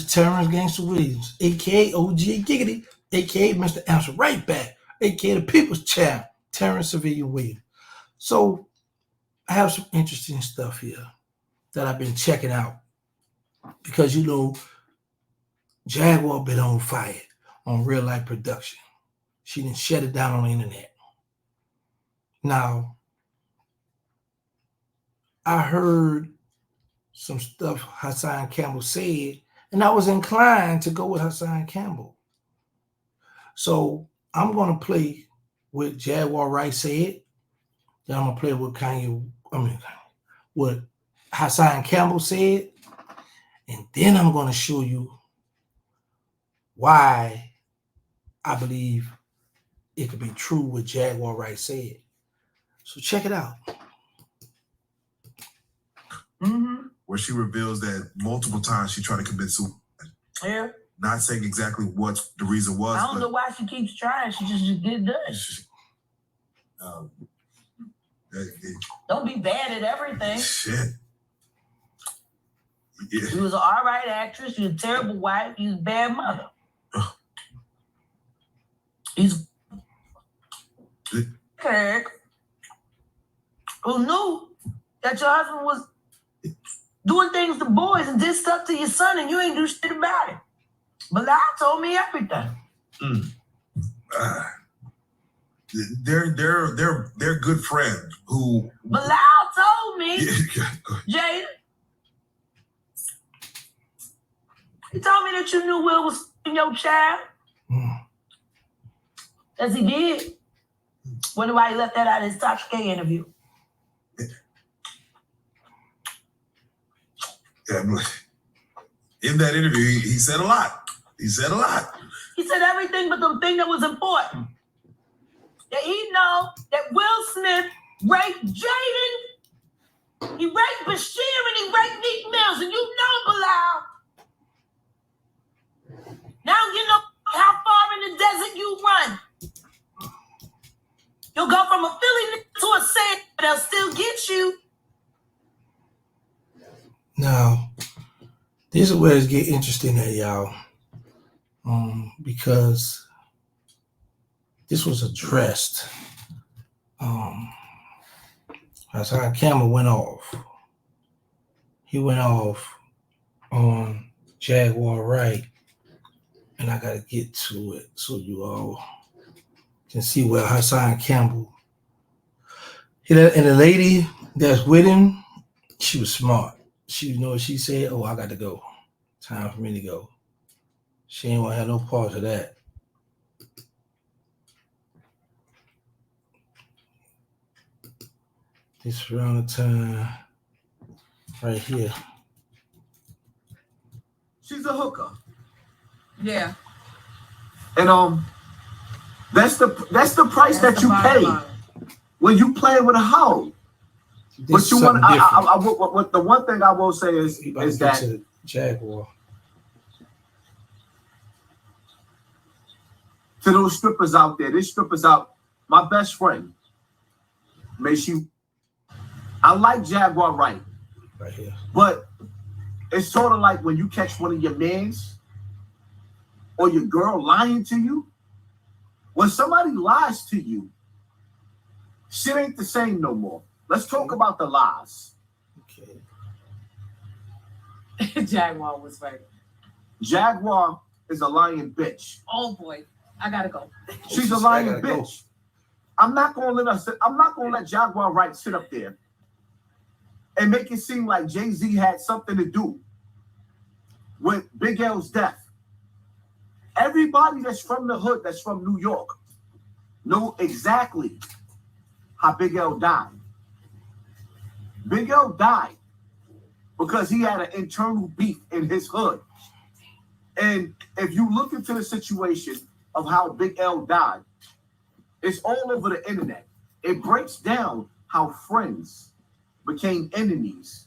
Terrance Gangsta Williams, a.k.a. OG Giggity, a.k.a. Mr. Answer Right Back, a.k.a. the People's Champ, Terrance Civilian Williams. So I have some interesting stuff here that I've been checking out because, you know, Jaguar been on fire on real life production. She didn't shut it down on the internet. Now, I heard some stuff Hassan Campbell said, and I was inclined to go with Hassan Campbell. So I'm going to play what Jaguar Wright said. Then I'm going to play what Hassan Campbell said. And then I'm going to show you why I believe it could be true what Jaguar Wright said. So check it out. Where she reveals that multiple times she tried to commit suicide. Yeah. Not saying exactly what the reason was. I don't know why she keeps trying. She just get done. Don't be bad at everything. Shit. Yeah. You was an all right actress. You was a terrible wife. You was a bad mother. He's who knew that your husband was doing things to boys and did stuff to your son and you ain't do shit about it. Bilal told me everything. They're good friends who Bilal told me, Jada. He told me that you knew Will was your child. As he did. Wonder why he left that out of his Tasha K interview. Yeah, in that interview, he said a lot. He said everything but the thing that was important. That he know that Will Smith raped Jaden, he raped Bashir, and he raped Meek Mills, and you know, Bilal. Now you know how far in the desert you run. You'll go from a Philly to a Saint, but they'll still get you. Now, this is where it's getting interesting at, y'all. Because this was addressed. Hassan Campbell went off. He went off on Jaguar Wright. And I got to get to it so you all can see where Hassan Campbell. And the lady that's with him, she was smart. She know what she said. Oh, I got to go. Time for me to go. She ain't want to have no part of that. This around the time right here. She's a hooker. Yeah. And that's the price that you pay when you play with a hoe. But you want what the one thing I will say is that Jaguar. To those strippers out there, this strippers out. My best friend, I like Jaguar Wright, right here, but it's sort of like when you catch one of your mans or your girl lying to you. When somebody lies to you, shit ain't the same no more. Let's talk about the lies. Okay. Jaguar was right. Jaguar is a lying bitch. Oh boy, I gotta go. She's a lying bitch. I'm not gonna let Jaguar Wright sit up there and make it seem like Jay-Z had something to do with Big L's death. Everybody that's from the hood, that's from New York, know exactly how Big L died. Big L died because he had an internal beef in his hood. And if you look into the situation of how Big L died, it's all over the internet. It breaks down how friends became enemies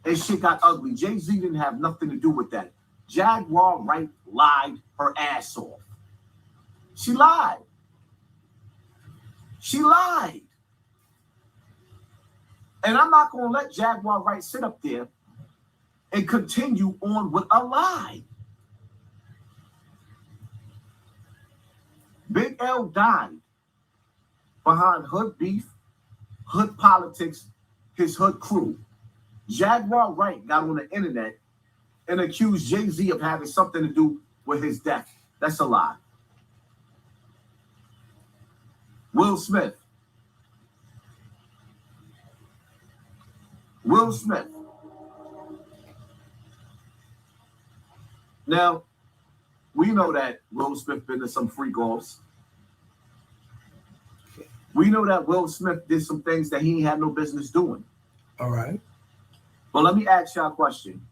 and shit got ugly. Jay-Z didn't have nothing to do with that. Jaguar Wright lied her ass off. She lied. She lied. And I'm not going to let Jaguar Wright sit up there and continue on with a lie. Big L died behind hood beef, hood politics, his hood crew. Jaguar Wright got on the internet and accused Jay-Z of having something to do with his death. That's a lie. Will Smith. Will Smith. Now, we know that Will Smith been to some freak offs. We know that Will Smith did some things that he had no business doing. All right. But let me ask y'all a question.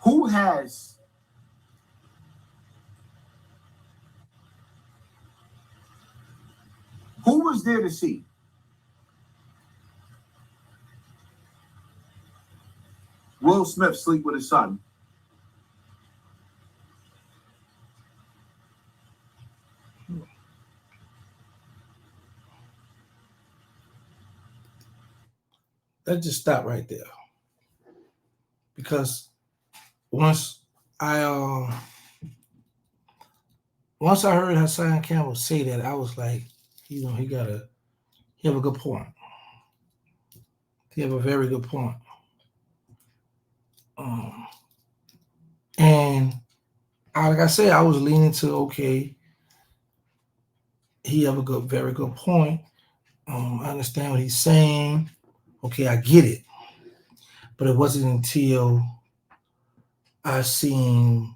Who was there to see Will Smith sleep with his son? Let's just stop right there. Because once I heard Hassan Campbell say that, I was like, he have a good point. He have a very good point. And like I said, I was leaning to, okay, he have a very good point. I understand what he's saying. Okay, I get it. But it wasn't until I seen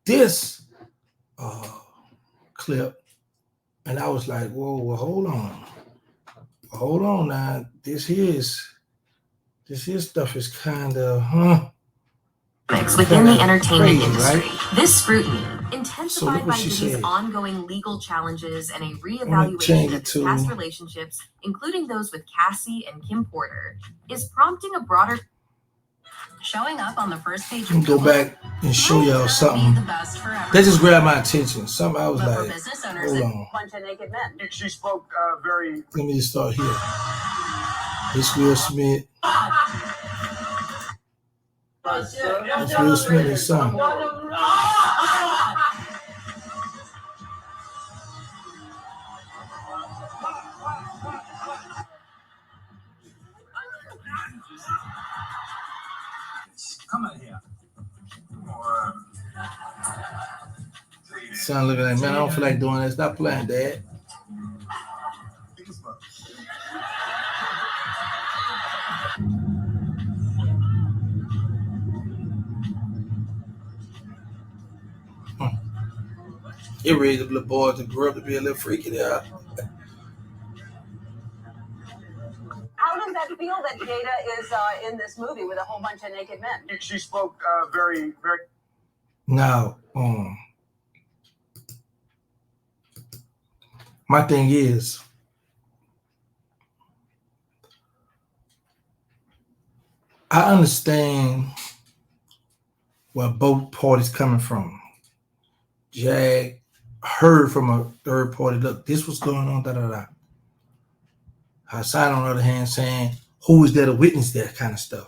this clip, and I was like, whoa, well, hold on now. This here stuff is kind of, within the entertainment industry. Right? This scrutiny, intensified by Diddy's ongoing legal challenges and a reevaluation of his past relationships, including those with Cassie and Kim Porter, is prompting a broader showing up on the first page. Let me go back and show y'all something that just grabbed my attention. Something I was like, hold on. Bunch of naked men. She spoke very. Let me just start here. This Will Smith. That's Will Smith and son. Come on here. Son looking like, man, I don't feel like doing this. Stop playing, Dad. It raised a little boy to grow up to be a little freaky there. How does that feel that Jada is in this movie with a whole bunch of naked men? She spoke very, very. Now, my thing is, I understand where both parties coming from. Jag heard from a third party, look, this was going on, da-da-da. Hassan, on the other hand, saying, who is there to witness that kind of stuff?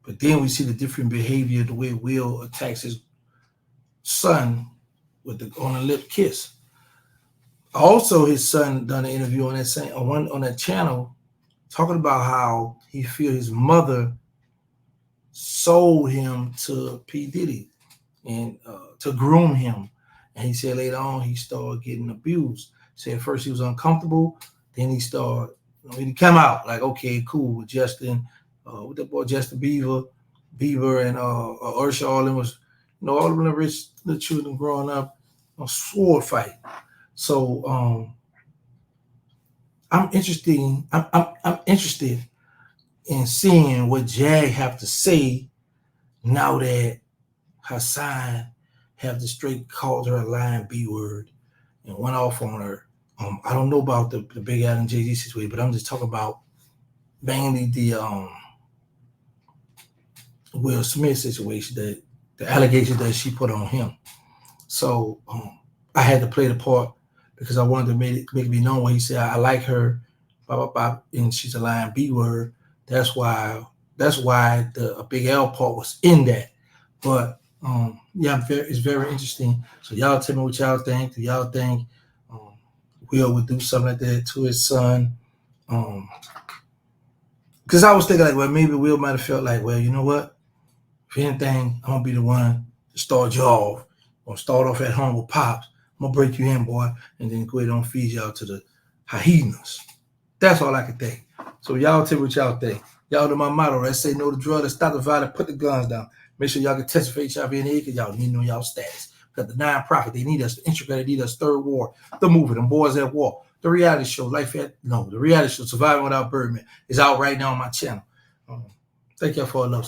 But then we see the different behavior, the way Will attacks his son with on a lip kiss. Also, his son done an interview on that channel talking about how he feel his mother sold him to P. Diddy and to groom him. And he said later on he started getting abused. Said first he was uncomfortable, then he started, when he came out like, okay, cool, with Justin, with that boy Justin Bieber and Usher, all them was, all of them rich little children growing up, sword fight. So I'm interested in seeing what Jag have to say now that Hassan have the straight called her a lying B word and went off on her. I don't know about the Big Al and Jay-Z situation, but I'm just talking about mainly the Will Smith situation, that the allegations that she put on him. So I had to play the part because I wanted to make it be known when he said, I like her, blah, blah, blah, and she's a lying B word. That's why that's why the Big L part was in that. But yeah, it's very interesting. So y'all tell me what y'all think. Do y'all think Will would do something like that to his son? Because I was thinking like, well, maybe Will might have felt like, well, you know what? If anything, I'm gonna be the one to start you off. I'm gonna start off at home with Pops. I'm gonna break you in, boy, and then go ahead and feed y'all to the hyenas. That's all I can think. So y'all tell me what y'all think. Y'all know my motto. Let's say no to drugs, let's stop the violence, put the guns down. Make sure y'all can testify HIV and AIDS because y'all need to know y'all status. Because the nonprofit, they need us to integrate, they need us third war. The movie, them boys at war. The reality show, the reality show, Surviving Without Birdman, is out right now on my channel. Thank y'all for a love.